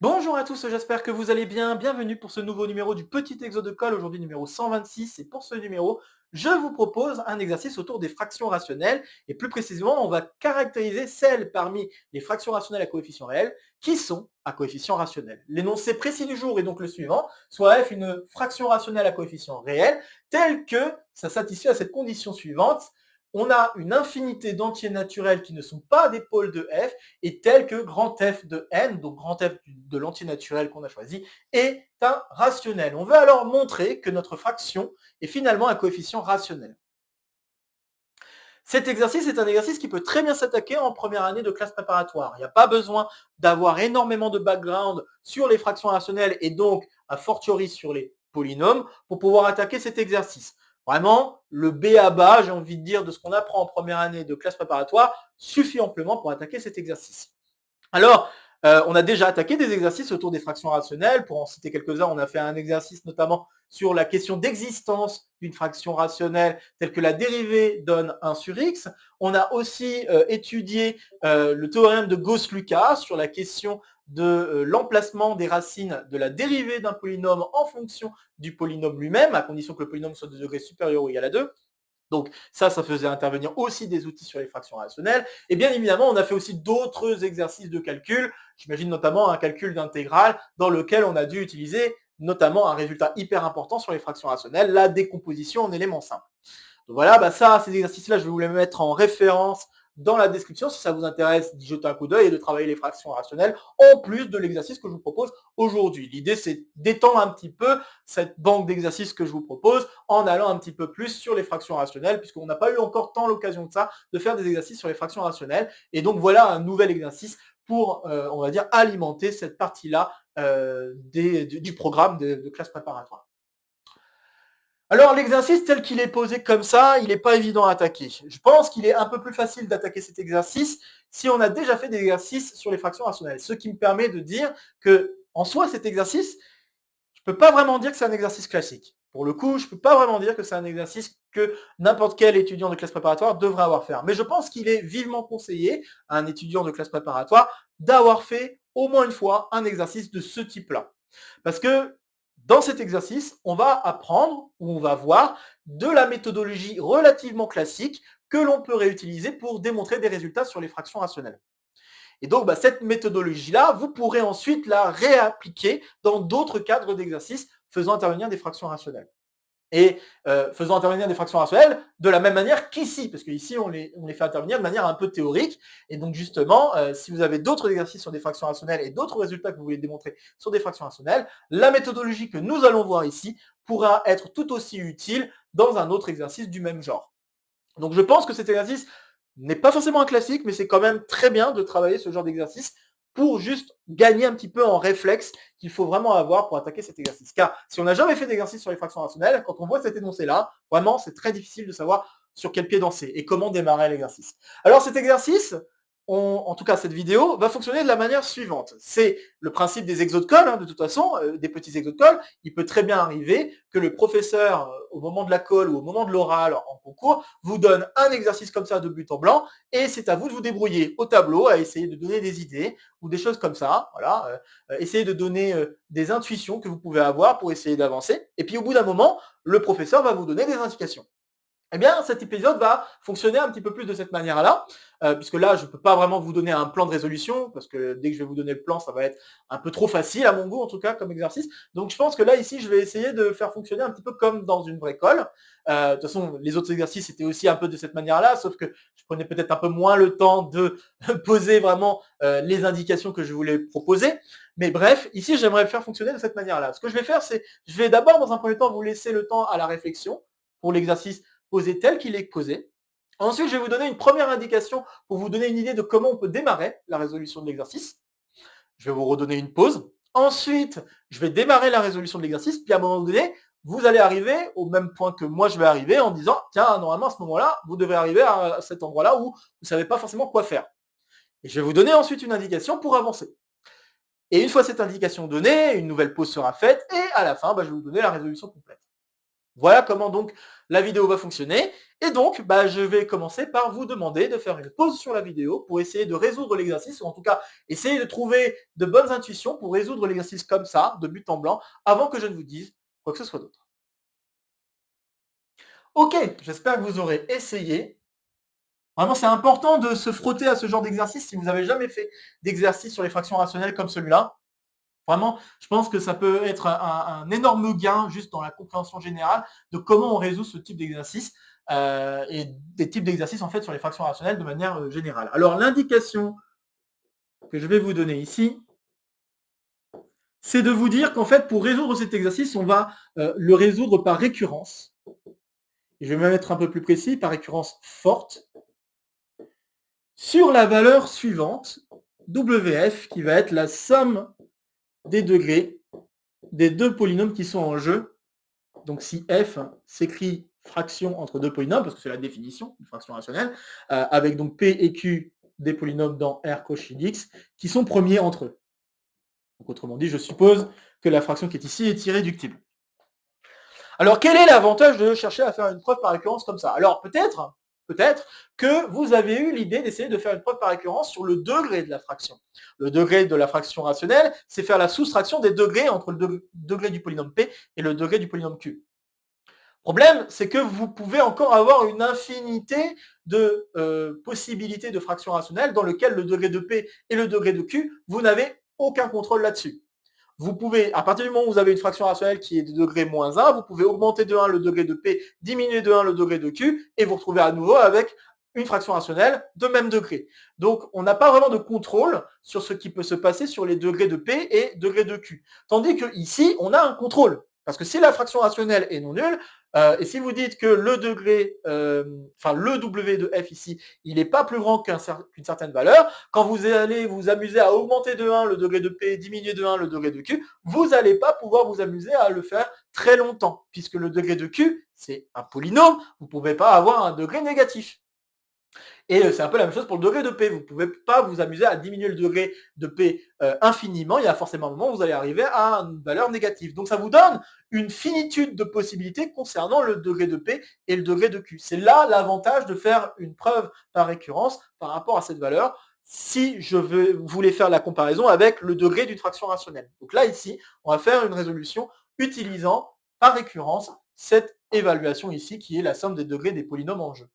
Bonjour à tous, j'espère que vous allez bien. Bienvenue pour ce nouveau numéro du Petit Exo de Colle, aujourd'hui numéro 126. Et pour ce numéro, je vous propose un exercice autour des fractions rationnelles. Et plus précisément, on va caractériser celles parmi les fractions rationnelles à coefficient réel qui sont à coefficient rationnel. L'énoncé précis du jour est donc le suivant, soit f une fraction rationnelle à coefficient réel telle que ça satisfait à cette condition suivante. On a une infinité d'entiers naturels qui ne sont pas des pôles de f est tel que grand F de n, donc grand F de l'entier naturel qu'on a choisi, est un rationnel. On veut alors montrer que notre fraction est finalement un coefficient rationnel. Cet exercice est un exercice qui peut très bien s'attaquer en première année de classe préparatoire. Il n'y a pas besoin d'avoir énormément de background sur les fractions rationnelles et donc a fortiori sur les polynômes pour pouvoir attaquer cet exercice. Vraiment, le B à bas, j'ai envie de dire, de ce qu'on apprend en première année de classe préparatoire suffit amplement pour attaquer cet exercice. Alors, on a déjà attaqué des exercices autour des fractions rationnelles. Pour en citer quelques-uns, on a fait un exercice notamment sur la question d'existence d'une fraction rationnelle telle que la dérivée donne 1 sur x. On a aussi étudié le théorème de Gauss-Lucas sur la question de l'emplacement des racines de la dérivée d'un polynôme en fonction du polynôme lui-même, à condition que le polynôme soit de degré supérieur ou égal à 2. Donc ça faisait intervenir aussi des outils sur les fractions rationnelles. Et bien évidemment, on a fait aussi d'autres exercices de calcul. J'imagine notamment un calcul d'intégrale dans lequel on a dû utiliser notamment un résultat hyper important sur les fractions rationnelles, la décomposition en éléments simples. Donc voilà, ces exercices-là, je vais vous les mettre en référence dans la description si ça vous intéresse d'y jeter un coup d'œil et de travailler les fractions rationnelles en plus de l'exercice que je vous propose aujourd'hui. L'idée, c'est d'étendre un petit peu cette banque d'exercices que je vous propose en allant un petit peu plus sur les fractions rationnelles puisqu'on n'a pas eu encore tant l'occasion de ça, de faire des exercices sur les fractions rationnelles. Et donc voilà un nouvel exercice pour, on va dire, alimenter cette partie-là du programme de classe préparatoire. Alors l'exercice tel qu'il est posé comme ça, il n'est pas évident à attaquer. Je pense qu'il est un peu plus facile d'attaquer cet exercice si on a déjà fait des exercices sur les fractions rationnelles. Ce qui me permet de dire que, en soi, cet exercice, je ne peux pas vraiment dire que c'est un exercice classique. Pour le coup, je ne peux pas vraiment dire que c'est un exercice que n'importe quel étudiant de classe préparatoire devrait avoir fait. Mais je pense qu'il est vivement conseillé à un étudiant de classe préparatoire d'avoir fait au moins une fois un exercice de ce type-là. Parce que dans cet exercice, on va apprendre ou on va voir de la méthodologie relativement classique que l'on peut réutiliser pour démontrer des résultats sur les fractions rationnelles. Et donc, cette méthodologie-là, vous pourrez ensuite la réappliquer dans d'autres cadres d'exercices faisant intervenir des fractions rationnelles. Et faisant intervenir des fractions rationnelles de la même manière qu'ici, parce qu'ici, on les fait intervenir de manière un peu théorique. Et donc, justement, si vous avez d'autres exercices sur des fractions rationnelles et d'autres résultats que vous voulez démontrer sur des fractions rationnelles, la méthodologie que nous allons voir ici pourra être tout aussi utile dans un autre exercice du même genre. Donc, je pense que cet exercice n'est pas forcément un classique, mais c'est quand même très bien de travailler ce genre d'exercice pour juste gagner un petit peu en réflexe qu'il faut vraiment avoir pour attaquer cet exercice. Car si on n'a jamais fait d'exercice sur les fractions rationnelles, quand on voit cet énoncé-là, vraiment, c'est très difficile de savoir sur quel pied danser et comment démarrer l'exercice. Alors cet exercice, en tout cas cette vidéo, va fonctionner de la manière suivante. C'est le principe des exos de colle, de toute façon, des petits exos de colle. Il peut très bien arriver que le professeur, au moment de la colle ou au moment de l'oral en concours, vous donne un exercice comme ça de but en blanc et c'est à vous de vous débrouiller au tableau à essayer de donner des idées ou des choses comme ça. Voilà, essayer de donner des intuitions que vous pouvez avoir pour essayer d'avancer. Et puis au bout d'un moment, le professeur va vous donner des indications. Eh bien, cet épisode va fonctionner un petit peu plus de cette manière-là, puisque là, je ne peux pas vraiment vous donner un plan de résolution, parce que dès que je vais vous donner le plan, ça va être un peu trop facile, à mon goût, en tout cas, comme exercice. Donc, je pense que là, ici, je vais essayer de faire fonctionner un petit peu comme dans une vraie colle. De toute façon, les autres exercices étaient aussi un peu de cette manière-là, sauf que je prenais peut-être un peu moins le temps de poser vraiment les indications que je voulais proposer. Mais bref, ici, j'aimerais faire fonctionner de cette manière-là. Ce que je vais faire, c'est, je vais d'abord, dans un premier temps, vous laisser le temps à la réflexion pour l'exercice posé tel qu'il est posé. Ensuite, je vais vous donner une première indication pour vous donner une idée de comment on peut démarrer la résolution de l'exercice. Je vais vous redonner une pause. Ensuite, je vais démarrer la résolution de l'exercice, puis à un moment donné, vous allez arriver au même point que moi je vais arriver en disant, tiens, normalement à ce moment-là, vous devez arriver à cet endroit-là où vous ne savez pas forcément quoi faire. Et je vais vous donner ensuite une indication pour avancer. Et une fois cette indication donnée, une nouvelle pause sera faite, et à la fin, je vais vous donner la résolution complète. Voilà comment donc la vidéo va fonctionner. Et donc, je vais commencer par vous demander de faire une pause sur la vidéo pour essayer de résoudre l'exercice, ou en tout cas, essayer de trouver de bonnes intuitions pour résoudre l'exercice comme ça, de but en blanc, avant que je ne vous dise quoi que ce soit d'autre. Ok, j'espère que vous aurez essayé. Vraiment, c'est important de se frotter à ce genre d'exercice si vous n'avez jamais fait d'exercice sur les fractions rationnelles comme celui-là. Vraiment, je pense que ça peut être un énorme gain juste dans la compréhension générale de comment on résout ce type d'exercice et des types d'exercices en fait sur les fractions rationnelles de manière générale. Alors l'indication que je vais vous donner ici, c'est de vous dire qu'en fait pour résoudre cet exercice, on va le résoudre par récurrence. Et je vais même être un peu plus précis, par récurrence forte, sur la valeur suivante, WF, qui va être la somme des degrés des deux polynômes qui sont en jeu. Donc si f s'écrit fraction entre deux polynômes, parce que c'est la définition d'une fraction rationnelle, avec donc p et q des polynômes dans R cochine x, qui sont premiers entre eux. Donc autrement dit, je suppose que la fraction qui est ici est irréductible. Alors quel est l'avantage de chercher à faire une preuve par récurrence comme ça? Alors peut-être que vous avez eu l'idée d'essayer de faire une preuve par récurrence sur le degré de la fraction. Le degré de la fraction rationnelle, c'est faire la soustraction des degrés entre le degré du polynôme p et le degré du polynôme q. Problème, c'est que vous pouvez encore avoir une infinité de possibilités de fractions rationnelles dans lesquelles le degré de P et le degré de Q, vous n'avez aucun contrôle là-dessus. Vous pouvez, à partir du moment où vous avez une fraction rationnelle qui est de degré moins 1, vous pouvez augmenter de 1 le degré de P, diminuer de 1 le degré de Q, et vous retrouvez à nouveau avec une fraction rationnelle de même degré. Donc, on n'a pas vraiment de contrôle sur ce qui peut se passer sur les degrés de P et degrés de Q. Tandis que ici, on a un contrôle. Parce que si la fraction rationnelle est non nulle, et si vous dites que le degré, le W de f ici, il n'est pas plus grand qu'une certaine valeur, quand vous allez vous amuser à augmenter de 1 le degré de P, diminuer de 1 le degré de Q, vous n'allez pas pouvoir vous amuser à le faire très longtemps, puisque le degré de Q, c'est un polynôme, vous ne pouvez pas avoir un degré négatif. Et c'est un peu la même chose pour le degré de P. Vous ne pouvez pas vous amuser à diminuer le degré de P infiniment. Il y a forcément un moment où vous allez arriver à une valeur négative. Donc ça vous donne une finitude de possibilités concernant le degré de P et le degré de Q. C'est là l'avantage de faire une preuve par récurrence par rapport à cette valeur si je voulais faire la comparaison avec le degré d'une fraction rationnelle. Donc là, ici, on va faire une résolution utilisant par récurrence cette évaluation ici qui est la somme des degrés des polynômes en jeu.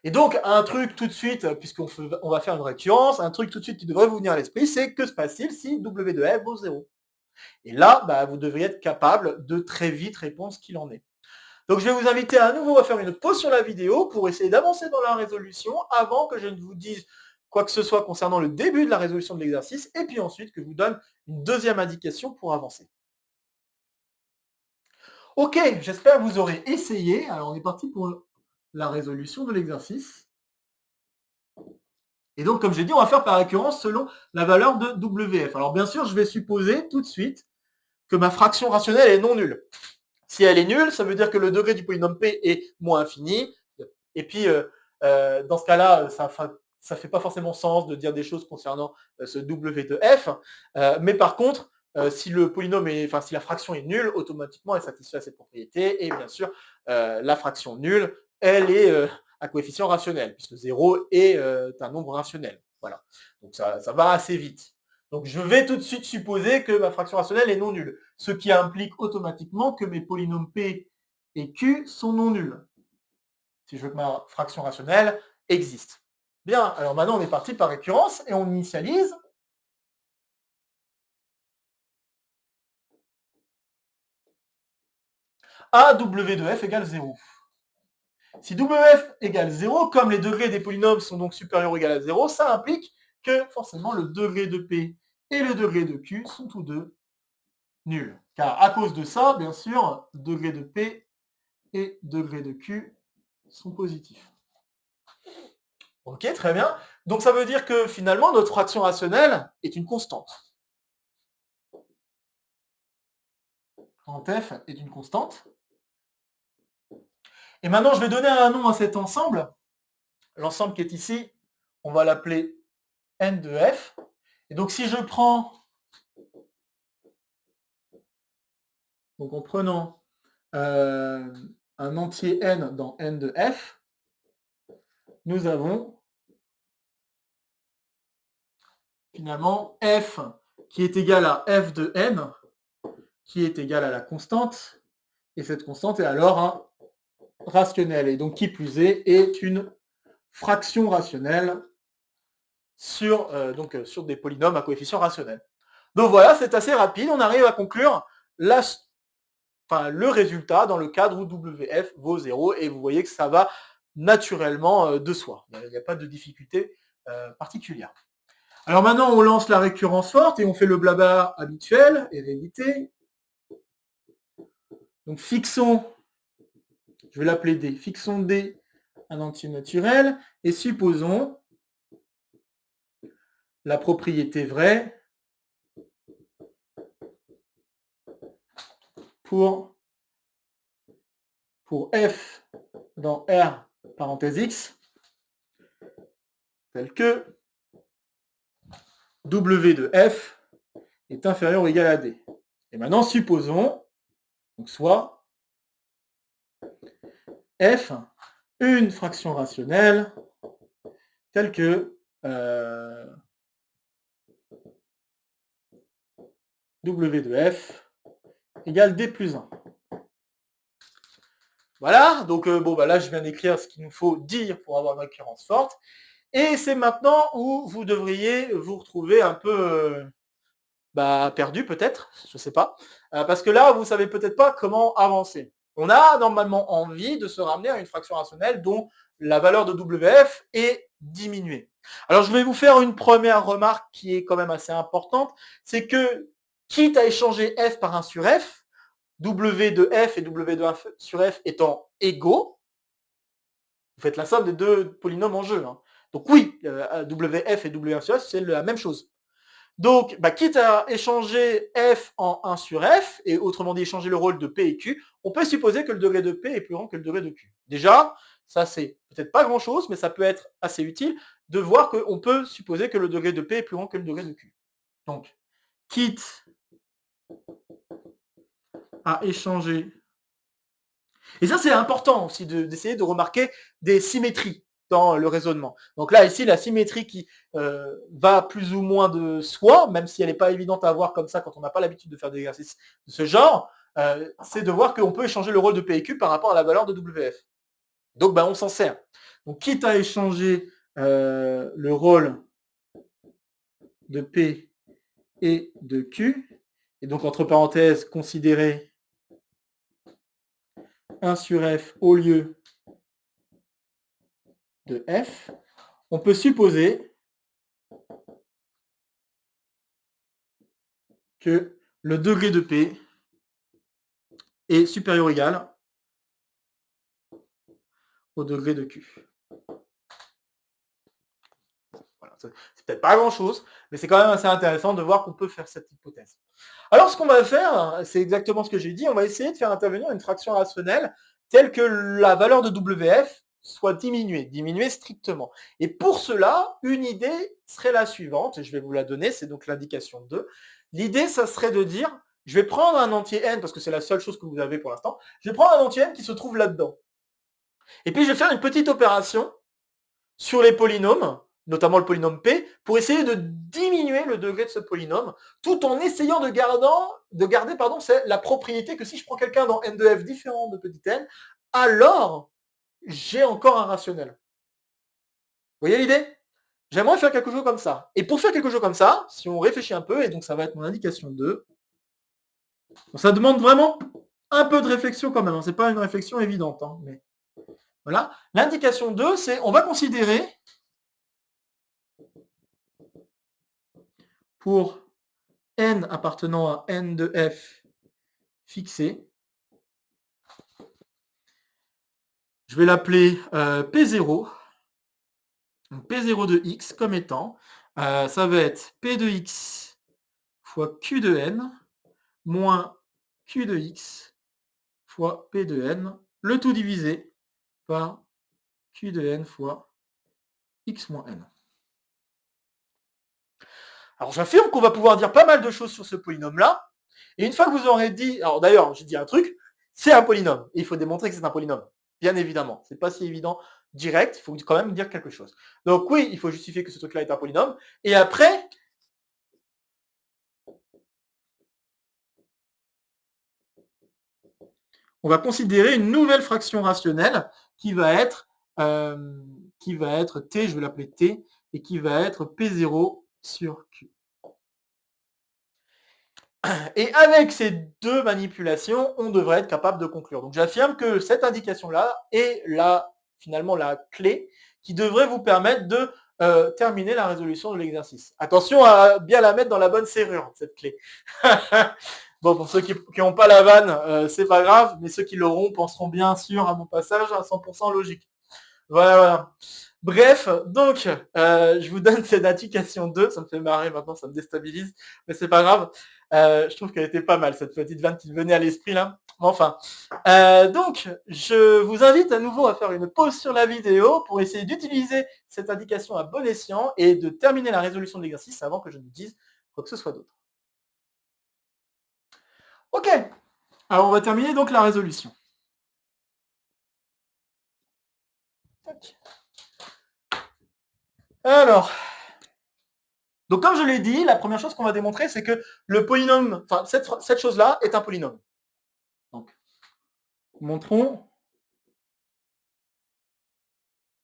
Et donc, un truc tout de suite, puisqu'on va faire une récurrence, un truc tout de suite qui devrait vous venir à l'esprit, c'est que se passe-t-il si W de f vaut 0? Et là, vous devriez être capable de très vite répondre ce qu'il en est. Donc, je vais vous inviter à nouveau à faire une pause sur la vidéo pour essayer d'avancer dans la résolution avant que je ne vous dise quoi que ce soit concernant le début de la résolution de l'exercice, et puis ensuite que je vous donne une deuxième indication pour avancer. Ok, j'espère que vous aurez essayé. Alors, on est parti pour la résolution de l'exercice. Et donc, comme j'ai dit, on va faire par récurrence selon la valeur de WF. Alors, bien sûr, je vais supposer tout de suite que ma fraction rationnelle est non nulle. Si elle est nulle, ça veut dire que le degré du polynôme P est moins infini. Et puis, dans ce cas-là, ça ne fait pas forcément sens de dire des choses concernant ce W de F. Mais par contre, si la fraction est nulle, automatiquement, elle satisfait à cette propriété. Et bien sûr, la fraction nulle, elle est à coefficient rationnel, puisque 0 est un nombre rationnel. Voilà. Donc ça va assez vite. Donc je vais tout de suite supposer que ma fraction rationnelle est non nulle, ce qui implique automatiquement que mes polynômes P et Q sont non nuls, si je veux que ma fraction rationnelle existe. Bien, alors maintenant on est parti par récurrence et on initialise. À W de f égale 0. Si WF égale 0, comme les degrés des polynômes sont donc supérieurs ou égaux à 0, ça implique que forcément le degré de P et le degré de Q sont tous deux nuls. Car à cause de ça, bien sûr, degré de P et degré de Q sont positifs. Ok, très bien. Donc ça veut dire que finalement, notre fraction rationnelle est une constante. Quand f est une constante. Et maintenant, je vais donner un nom à cet ensemble. L'ensemble qui est ici, on va l'appeler n de f. Et donc si je prends, donc en prenant un entier n dans n de f, nous avons finalement f qui est égal à f de n, qui est égal à la constante, et cette constante est alors un rationnel, et donc qui plus est une fraction rationnelle sur des polynômes à coefficients rationnels. Donc voilà, c'est assez rapide, on arrive à conclure le résultat dans le cadre où WF vaut 0, et vous voyez que ça va naturellement de soi. Il n'y a pas de difficulté particulière. Alors maintenant, on lance la récurrence forte et on fait le blabla habituel, hérédité. Donc fixons, je vais l'appeler D, fixons D un entier naturel et supposons la propriété vraie pour f dans R parenthèse x, tel que W de f est inférieur ou égal à D. Et maintenant, supposons, donc soit f, une fraction rationnelle, telle que W de f égale D plus 1. Voilà, donc là je viens d'écrire ce qu'il nous faut dire pour avoir une récurrence forte. Et c'est maintenant où vous devriez vous retrouver un peu perdu peut-être, je ne sais pas, parce que là vous ne savez peut-être pas comment avancer. On a normalement envie de se ramener à une fraction rationnelle dont la valeur de WF est diminuée. Alors je vais vous faire une première remarque qui est quand même assez importante, c'est que quitte à échanger f par 1 sur f, W de f et W de 1 sur f étant égaux, vous faites la somme des deux polynômes en jeu. Hein. Donc oui, WF et W1 sur f, c'est la même chose. Donc, quitte à échanger f en 1 sur f, et autrement dit échanger le rôle de p et q, on peut supposer que le degré de p est plus grand que le degré de q. Déjà, ça c'est peut-être pas grand-chose, mais ça peut être assez utile de voir qu'on peut supposer que le degré de p est plus grand que le degré de q. Donc, quitte à échanger. Et ça, c'est important aussi d'essayer de remarquer des symétries dans le raisonnement. Donc là, ici, la symétrie qui va plus ou moins de soi, même si elle n'est pas évidente à voir comme ça quand on n'a pas l'habitude de faire des exercices de ce genre, c'est de voir qu'on peut échanger le rôle de P et Q par rapport à la valeur de WF. Donc, on s'en sert. Donc, quitte à échanger le rôle de P et de Q, et donc, entre parenthèses, considérer 1 sur F au lieu de F, on peut supposer que le degré de P est supérieur ou égal au degré de Q. Voilà, c'est peut-être pas grand-chose, mais c'est quand même assez intéressant de voir qu'on peut faire cette hypothèse. Alors, ce qu'on va faire, c'est exactement ce que j'ai dit, on va essayer de faire intervenir une fraction rationnelle telle que la valeur de WF soit diminuée strictement. Et pour cela, une idée serait la suivante, et je vais vous la donner, c'est donc l'indication 2. L'idée, ça serait de dire, je vais prendre un entier n, parce que c'est la seule chose que vous avez pour l'instant, je vais prendre un entier n qui se trouve là-dedans. Et puis, je vais faire une petite opération sur les polynômes, notamment le polynôme P, pour essayer de diminuer le degré de ce polynôme, tout en essayant de garder la propriété que si je prends quelqu'un dans n de f différent de petit n, alors j'ai encore un rationnel. Vous voyez l'idée? J'aimerais faire quelque chose comme ça. Et pour faire quelque chose comme ça, si on réfléchit un peu, et donc ça va être mon indication 2, ça demande vraiment un peu de réflexion quand même, hein. C'est pas une réflexion évidente, hein, mais voilà. L'indication 2, c'est on va considérer pour n appartenant à n de f fixé, je vais l'appeler P0, donc P0 de x comme étant, ça va être P de x fois Q de n moins Q de x fois P de n, le tout divisé par Q de n fois x moins n. Alors j'affirme qu'on va pouvoir dire pas mal de choses sur ce polynôme-là, et une fois que vous aurez dit, alors d'ailleurs j'ai dit un truc, c'est un polynôme. Et il faut démontrer que c'est un polynôme. Bien évidemment. C'est pas si évident direct. Il faut quand même dire quelque chose. Donc oui, il faut justifier que ce truc-là est un polynôme. Et après, on va considérer une nouvelle fraction rationnelle qui va être t, je vais l'appeler t, et qui va être p0 sur q. Et avec ces deux manipulations, on devrait être capable de conclure. Donc j'affirme que cette indication-là est finalement la clé qui devrait vous permettre de terminer la résolution de l'exercice. Attention à bien la mettre dans la bonne serrure, cette clé. Bon, pour ceux qui n'ont pas la vanne, c'est pas grave, mais ceux qui l'auront penseront bien sûr à mon passage à 100% logique. Voilà. Bref, donc, je vous donne cette indication 2, ça me fait marrer maintenant, ça me déstabilise, mais c'est pas grave. Je trouve qu'elle était pas mal, cette petite vanne qui me venait à l'esprit là. Enfin, donc, je vous invite à nouveau à faire une pause sur la vidéo pour essayer d'utiliser cette indication à bon escient et de terminer la résolution de l'exercice avant que je ne dise quoi que ce soit d'autre. Ok, alors on va terminer donc la résolution. Alors, donc comme je l'ai dit, la première chose qu'on va démontrer, c'est que le polynôme, enfin cette chose-là est un polynôme. Donc, montrons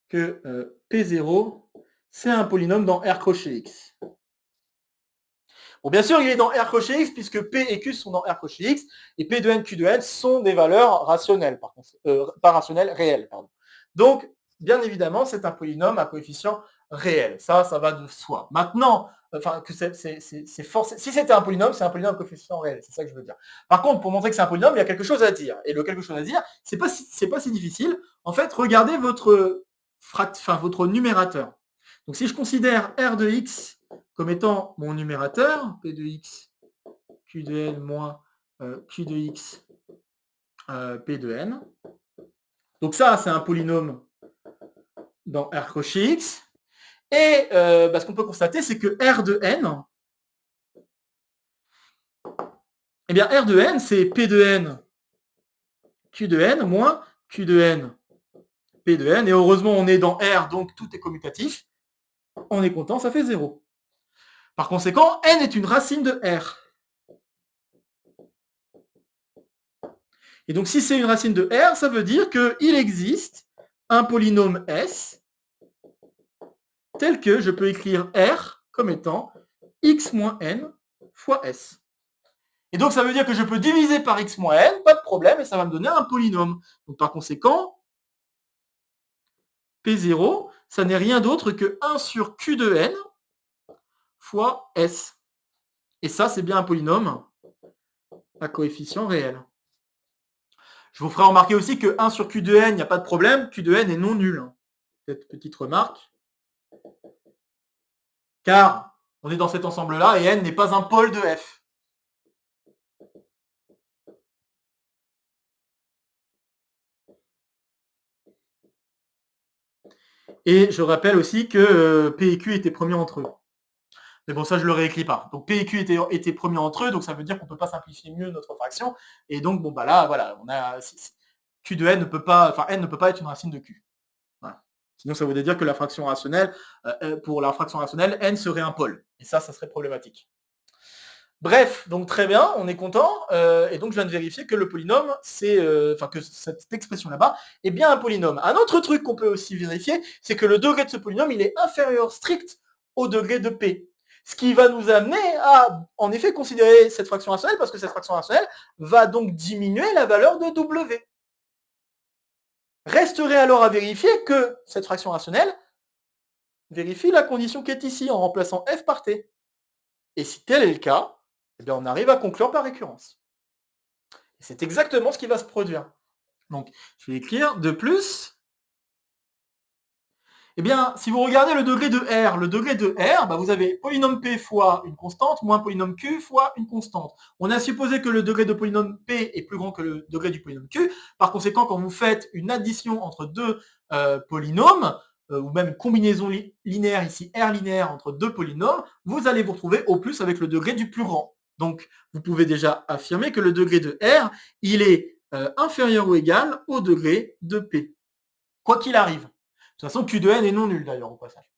que P0, c'est un polynôme dans R crochet X. Bon, bien sûr, il est dans R crochet X, puisque P et Q sont dans R crochet X, et P de N, Q de N sont des valeurs rationnelles, par contre, pas rationnelles, réelles, pardon. Donc, bien évidemment, c'est un polynôme à coefficient réel. Ça va de soi. Maintenant, enfin, que c'est forcé. Si c'était un polynôme, c'est un polynôme à coefficient réel. C'est ça que je veux dire. Par contre, pour montrer que c'est un polynôme, il y a quelque chose à dire. Et le quelque chose à dire, c'est pas si difficile. En fait, regardez votre numérateur. Donc, si je considère R de X comme étant mon numérateur, P de X, Q de N moins Q de X, P de N. Donc ça, c'est un polynôme dans R crochet X. Et ce qu'on peut constater, c'est que R de N, eh bien R de N, c'est P de N, Q de N moins Q de N, P de N. Et heureusement, on est dans R, donc tout est commutatif. On est content, ça fait 0. Par conséquent, N est une racine de R. Et donc, si c'est une racine de R, ça veut dire qu'il existe un polynôme S tel que je peux écrire R comme étant x moins n fois S. Et donc, ça veut dire que je peux diviser par x moins n, pas de problème, et ça va me donner un polynôme. Donc, par conséquent, P0, ça n'est rien d'autre que 1 sur Q de n fois S. Et ça, c'est bien un polynôme à coefficient réel. Je vous ferai remarquer aussi que 1 sur Q de n, il n'y a pas de problème, Q de n est non nul. Cette petite remarque. Car on est dans cet ensemble-là et n n'est pas un pôle de f. Et je rappelle aussi que P et Q étaient premiers entre eux. Mais bon, ça, je ne le réécris pas. Donc P et Q étaient premiers entre eux, donc ça veut dire qu'on ne peut pas simplifier mieux notre fraction. Et donc, bon, bah là, voilà, on a Q de n ne peut pas, enfin, n ne peut pas être une racine de Q. Voilà. Sinon, ça voudrait dire que la fraction rationnelle, pour la fraction rationnelle, n serait un pôle. Et ça serait problématique. Bref, donc très bien, on est content, et donc je viens de vérifier que le polynôme, que cette expression là-bas est bien un polynôme. Un autre truc qu'on peut aussi vérifier, c'est que le degré de ce polynôme, il est inférieur strict au degré de P. Ce qui va nous amener à, en effet, considérer cette fraction rationnelle, parce que cette fraction rationnelle va donc diminuer la valeur de W. Resterait alors à vérifier que cette fraction rationnelle vérifie la condition qui est ici, en remplaçant f par t. Et si tel est le cas, eh bien, on arrive à conclure par récurrence. Et c'est exactement ce qui va se produire. Donc, je vais écrire de plus. Eh bien, si vous regardez le degré de R, bah, vous avez polynôme P fois une constante, moins polynôme Q fois une constante. On a supposé que le degré de polynôme P est plus grand que le degré du polynôme Q. Par conséquent, quand vous faites une addition entre deux polynômes, ou même une combinaison linéaire, ici R linéaire entre deux polynômes, vous allez vous retrouver au plus avec le degré du plus grand. Donc, vous pouvez déjà affirmer que le degré de R, il est inférieur ou égal au degré de P. Quoi qu'il arrive. De toute façon, Q de n est non nul d'ailleurs au passage.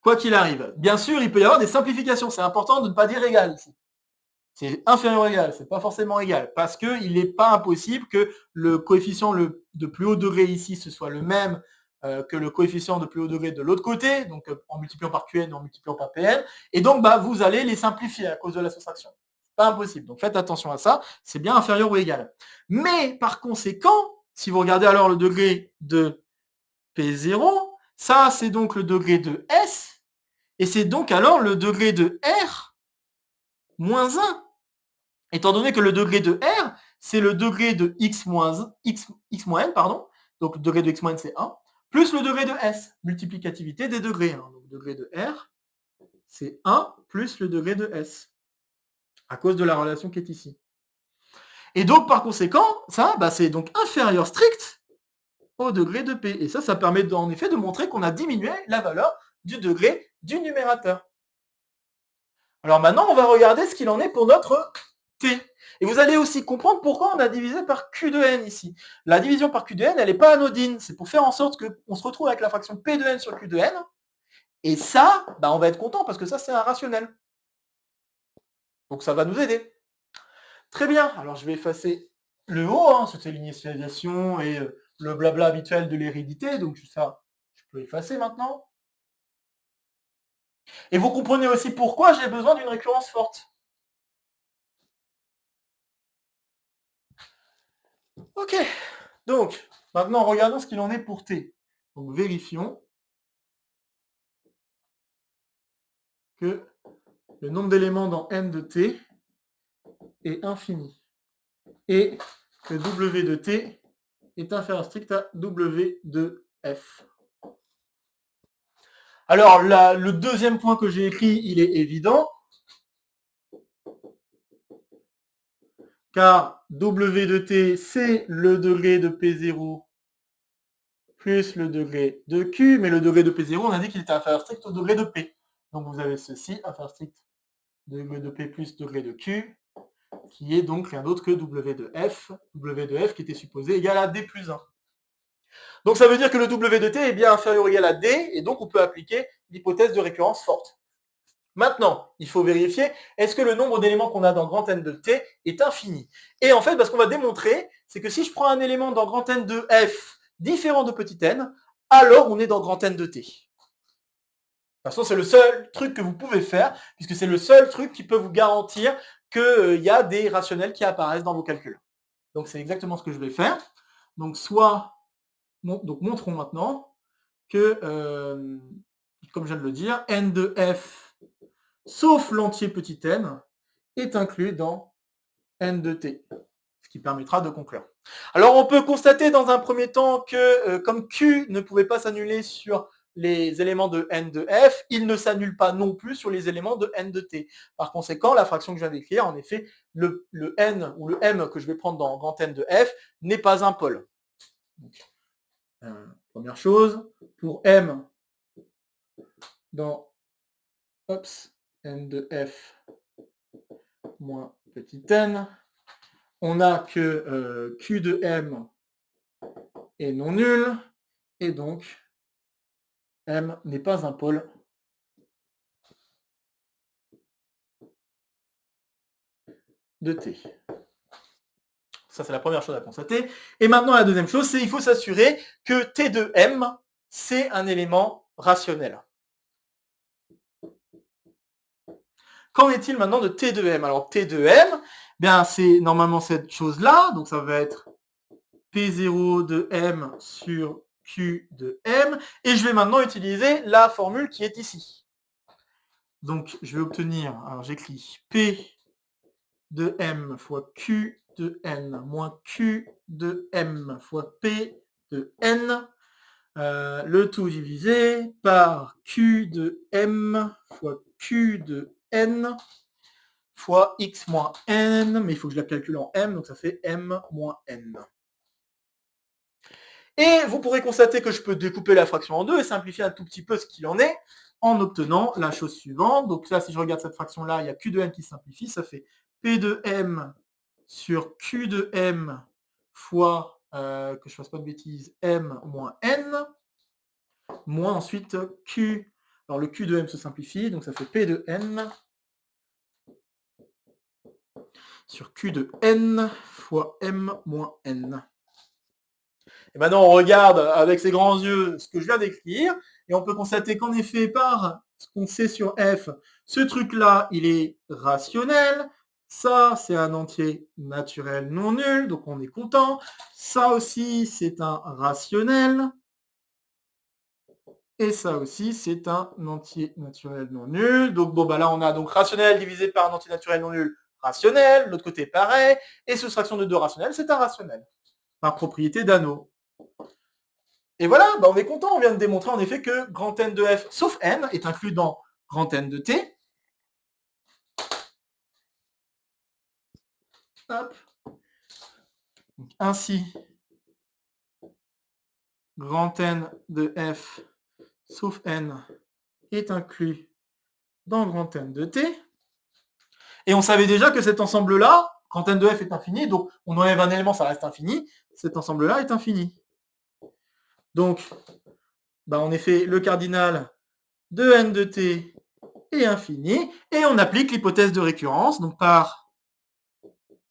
Quoi qu'il arrive. Bien sûr, il peut y avoir des simplifications. C'est important de ne pas dire égal ici. C'est inférieur ou égal, c'est pas forcément égal, parce qu'il n'est pas impossible que le coefficient de plus haut degré ici, ce soit le même que le coefficient de plus haut degré de l'autre côté, donc en multipliant par Qn ou en multipliant par Pn, et donc vous allez les simplifier à cause de la soustraction. Pas impossible, donc faites attention à ça, c'est bien inférieur ou égal. Mais par conséquent, si vous regardez alors le degré de P0, ça c'est donc le degré de S, et c'est donc alors le degré de R moins 1. Étant donné que le degré de R, c'est le degré de x moins n, pardon, donc le degré de x moins n c'est 1, plus le degré de S, multiplicativité des degrés. Hein. Donc le degré de R, c'est 1 plus le degré de S, à cause de la relation qui est ici. Et donc par conséquent, ça, c'est donc inférieur strict au degré de P. Et ça permet en effet de montrer qu'on a diminué la valeur du degré du numérateur. Alors maintenant, on va regarder ce qu'il en est pour notre T. Et vous allez aussi comprendre pourquoi on a divisé par Q de n ici. La division par Q de n, elle n'est pas anodine. C'est pour faire en sorte qu'on se retrouve avec la fraction P de n sur Q de n. Et ça, on va être content parce que ça, c'est un rationnel. Donc ça va nous aider. Très bien. Alors je vais effacer le haut. Hein, c'était l'initialisation et le blabla habituel de l'hérédité. Donc ça, je peux effacer maintenant. Et vous comprenez aussi pourquoi j'ai besoin d'une récurrence forte. Ok, donc maintenant regardons ce qu'il en est pour T. Donc vérifions que le nombre d'éléments dans n de T est infini et que W de T est inférieur strict à W de F. Alors le deuxième point que j'ai écrit, il est évident, car W de T, c'est le degré de P0 plus le degré de Q, mais le degré de P0, on a dit qu'il était inférieur strict au degré de P. Donc vous avez ceci, inférieur strict degré de P plus degré de Q, qui est donc rien d'autre que W de F qui était supposé égal à D plus 1. Donc ça veut dire que le W de T est bien inférieur ou égal à D, et donc on peut appliquer l'hypothèse de récurrence forte. Maintenant, il faut vérifier, est-ce que le nombre d'éléments qu'on a dans grand N de T est infini? Et en fait, ce qu'on va démontrer, c'est que si je prends un élément dans grand N de F différent de petit n, alors on est dans grand N de T. De toute façon, c'est le seul truc que vous pouvez faire, puisque c'est le seul truc qui peut vous garantir qu'il y a des rationnels qui apparaissent dans vos calculs. Donc c'est exactement ce que je vais faire. Donc montrons maintenant que, comme je viens de le dire, n de f, sauf l'entier petit n, est inclus dans n de t, ce qui permettra de conclure. Alors on peut constater dans un premier temps que comme q ne pouvait pas s'annuler sur les éléments de n de f, il ne s'annule pas non plus sur les éléments de n de t. Par conséquent, la fraction que je viens d'écrire, en effet, le n ou le m que je vais prendre dans grand N de f n'est pas un pôle. Donc, première chose, pour m dans n de f moins petit n, on a que q de m est non nul, et donc m n'est pas un pôle de T. Ça, c'est la première chose à constater. Et maintenant, la deuxième chose, c'est qu'il faut s'assurer que T de M, c'est un élément rationnel. Qu'en est-il maintenant de T de M? Alors, T de M, c'est normalement cette chose-là. Donc, ça va être P0 de M sur Q de M. Et je vais maintenant utiliser la formule qui est ici. Donc, je vais obtenir, alors j'écris P de M fois Q de N moins Q de M fois P de N, le tout divisé par Q de M fois Q de N fois X moins N, mais il faut que je la calcule en M, donc ça fait M moins N. Et vous pourrez constater que je peux découper la fraction en deux et simplifier un tout petit peu ce qu'il en est en obtenant la chose suivante. Donc là, si je regarde cette fraction-là, il y a Q de M qui simplifie, ça fait P de M sur Q de M fois, que je fasse pas de bêtises, m moins n, moins ensuite q. Alors le q de m se simplifie, donc ça fait p de n sur q de n fois m moins n. Et maintenant, on regarde avec ses grands yeux ce que je viens d'écrire, et on peut constater qu'en effet, par ce qu'on sait sur f, ce truc-là, il est rationnel. Ça, c'est un entier naturel non nul, donc on est content. Ça aussi, c'est un rationnel. Et ça aussi, c'est un entier naturel non nul. Donc bon, bah là, on a donc rationnel divisé par un entier naturel non nul, rationnel. L'autre côté, pareil. Et soustraction de deux rationnels, c'est un rationnel, par propriété d'anneau. Et voilà, bah on est content, on vient de démontrer en effet que grand N de f, sauf n, est inclus dans grand N de t. Hop. Donc, ainsi, grand N de f, sauf n, est inclus dans grand N de t. Et on savait déjà que cet ensemble-là, grand N de f est infini, donc on enlève un élément, ça reste infini. Cet ensemble-là est infini. Donc, bah en effet, le cardinal de n de t est infini, et on applique l'hypothèse de récurrence, donc par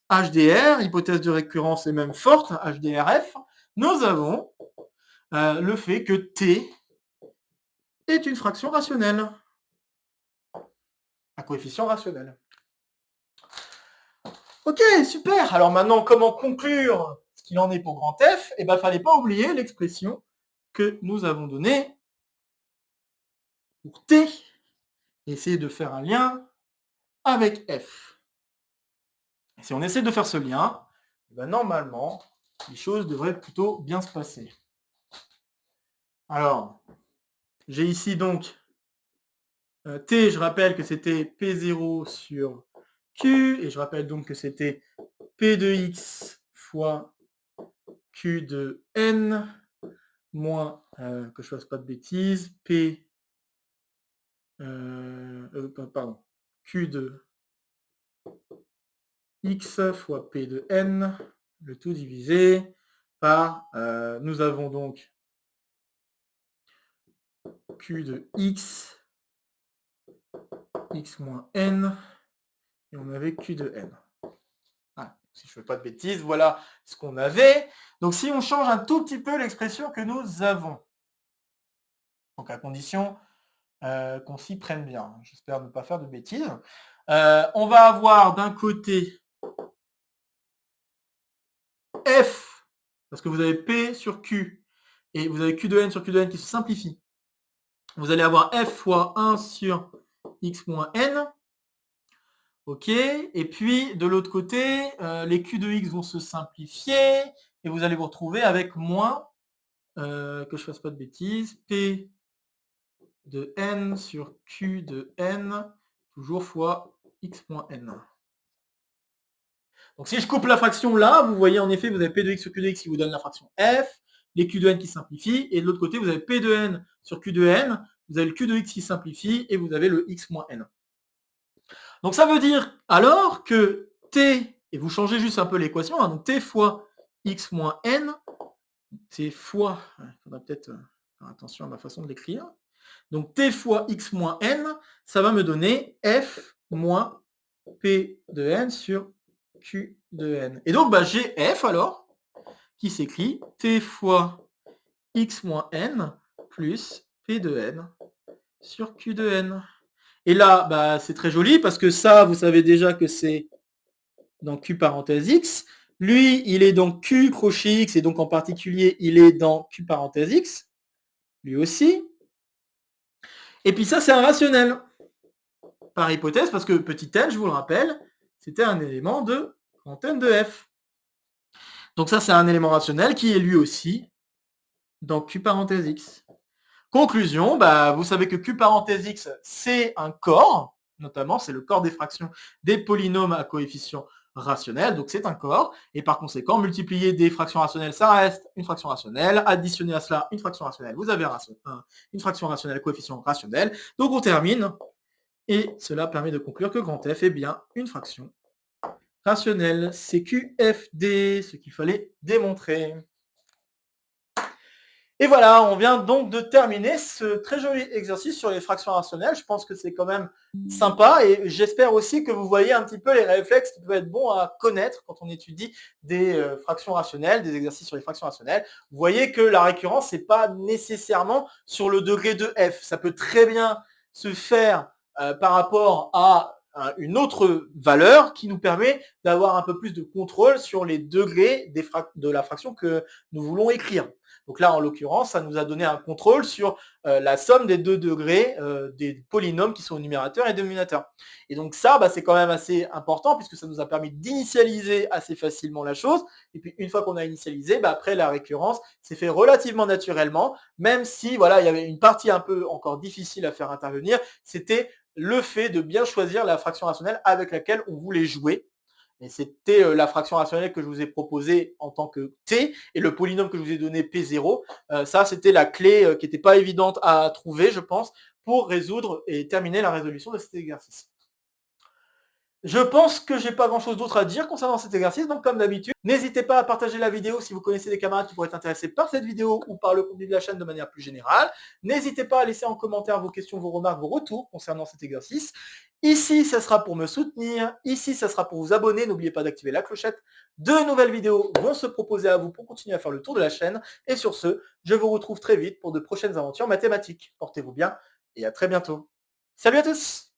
HDR, hypothèse de récurrence est même forte, HDRF, nous avons le fait que t est une fraction rationnelle, un coefficient rationnel. Ok, super. Alors maintenant, comment conclure ce qu'il en est pour grand F? Eh bien, il ne fallait pas oublier l'expression que nous avons donnée pour t. Essayer de faire un lien avec f. Et si on essaie de faire ce lien, eh bien, normalement, les choses devraient plutôt bien se passer. Alors, j'ai ici donc t, je rappelle que c'était P0 sur Q, et je rappelle donc que c'était P de x fois Q de n, moins, que je fasse pas de bêtises, pardon, Q de x fois P de n, le tout divisé par, nous avons donc Q de x moins n, et on avait Q de n. Voilà. Si je ne fais pas de bêtises, voilà ce qu'on avait. Donc si on change un tout petit peu l'expression que nous avons, donc à condition qu'on s'y prenne bien, j'espère ne pas faire de bêtises, on va avoir d'un côté f, parce que vous avez p sur q, et vous avez q de n sur q de n qui se simplifie. Vous allez avoir f fois 1 sur x moins n. Ok, et puis de l'autre côté, les q de x vont se simplifier, et vous allez vous retrouver avec moins, que je fasse pas de bêtises, p de n sur q de n, toujours fois x moins n. Donc si je coupe la fraction là, vous voyez en effet, vous avez p de x sur q de x qui vous donne la fraction f, les q de n qui simplifient, et de l'autre côté, vous avez p de n sur q de n, vous avez le q de x qui simplifie, et vous avez le x moins n. Donc ça veut dire alors que t, et vous changez juste un peu l'équation, hein, donc t fois x moins n, t fois, il faudra peut-être faire attention à ma façon de l'écrire, donc t fois x moins n, ça va me donner f moins p de n sur q de n. Et donc bah, j'ai f alors, qui s'écrit t fois x moins n plus p de n sur q de n. Et là, bah, c'est très joli parce que ça, vous savez déjà que c'est dans q parenthèse x. Lui, il est dans q crochet x, et donc en particulier, il est dans q parenthèse x. Lui aussi. Et puis ça, c'est un rationnel. Par hypothèse, parce que petit n, je vous le rappelle, c'était un élément de grand N de f. Donc ça, c'est un élément rationnel qui est lui aussi dans q parenthèse x. Conclusion, bah, vous savez que q parenthèse x, c'est un corps, notamment, c'est le corps des fractions des polynômes à coefficient rationnel, donc c'est un corps, et par conséquent, multiplier des fractions rationnelles, ça reste une fraction rationnelle, additionner à cela une fraction rationnelle, vous avez une fraction rationnelle à coefficient rationnel, donc on termine, et cela permet de conclure que grand F est bien une fraction rationnel, c'est QFD, ce qu'il fallait démontrer. Et voilà, on vient donc de terminer ce très joli exercice sur les fractions rationnelles. Je pense que c'est quand même sympa et j'espère aussi que vous voyez un petit peu les réflexes qui peuvent être bons à connaître quand on étudie des fractions rationnelles, des exercices sur les fractions rationnelles. Vous voyez que la récurrence, c'est pas nécessairement sur le degré de f. Ça peut très bien se faire par rapport à une autre valeur qui nous permet d'avoir un peu plus de contrôle sur les degrés de la fraction que nous voulons écrire. Donc là, en l'occurrence, ça nous a donné un contrôle sur la somme des 2 degrés des polynômes qui sont au numérateur et dénominateur. Et donc ça, c'est quand même assez important puisque ça nous a permis d'initialiser assez facilement la chose. Et puis une fois qu'on a initialisé, après la récurrence s'est fait relativement naturellement, même si voilà, il y avait une partie un peu encore difficile à faire intervenir, c'était le fait de bien choisir la fraction rationnelle avec laquelle on voulait jouer. Et c'était la fraction rationnelle que je vous ai proposée en tant que t, et le polynôme que je vous ai donné p0. Ça, c'était la clé qui n'était pas évidente à trouver, je pense, pour résoudre et terminer la résolution de cet exercice. Je pense que j'ai pas grand-chose d'autre à dire concernant cet exercice, donc comme d'habitude, n'hésitez pas à partager la vidéo si vous connaissez des camarades qui pourraient être intéressés par cette vidéo ou par le contenu de la chaîne de manière plus générale. N'hésitez pas à laisser en commentaire vos questions, vos remarques, vos retours concernant cet exercice. Ici, ça sera pour me soutenir. Ici, ça sera pour vous abonner. N'oubliez pas d'activer la clochette. De nouvelles vidéos vont se proposer à vous pour continuer à faire le tour de la chaîne. Et sur ce, je vous retrouve très vite pour de prochaines aventures mathématiques. Portez-vous bien et à très bientôt. Salut à tous!